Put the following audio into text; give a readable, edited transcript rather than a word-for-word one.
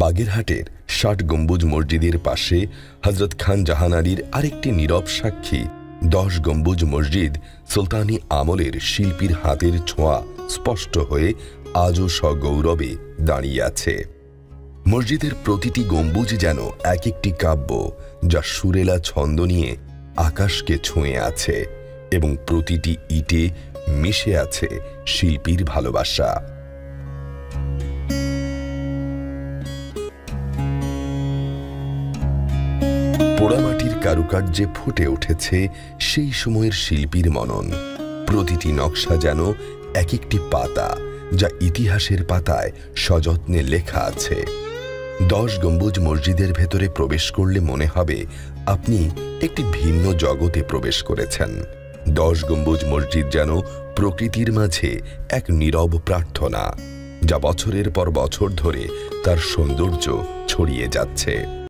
বাগেরহাটের ৬০ গম্বুজ মসজিদের পাশে হযরত খান জাহান আলীর আরেকটি নীরব সাক্ষী ১০ গম্বুজ মসজিদ সুলতানি আমলের শিল্পীর হাতের ছোঁয়া স্পষ্ট হয়ে আজও সগৌরবে দাঁড়িয়ে আছে। মসজিদের প্রতিটি গম্বুজ যেন এক একটি কাব্য, যা সুরেলা ছন্দ নিয়ে আকাশকে ছুঁয়ে আছে, এবং প্রতিটি ইটে মিশে আছে শিল্পীর ভালোবাসা। পোড়ামাটির কারুকার্যে ফুটে উঠেছে সেই সময়ের শিল্পীর মনন। প্রতিটি নকশা যেন এক একটি পাতা, যা ইতিহাসের পাতায় সযত্নে লেখা আছে। ১০ গম্বুজ মসজিদের ভেতরে প্রবেশ করলে মনে হবে আপনি একটি ভিন্ন জগতে প্রবেশ করেছেন। ১০ গম্বুজ মসজিদ যেন প্রকৃতির মাঝে এক নীরব প্রার্থনা, যা বছরের পর বছর ধরে তার সৌন্দর্য ছড়িয়ে যাচ্ছে।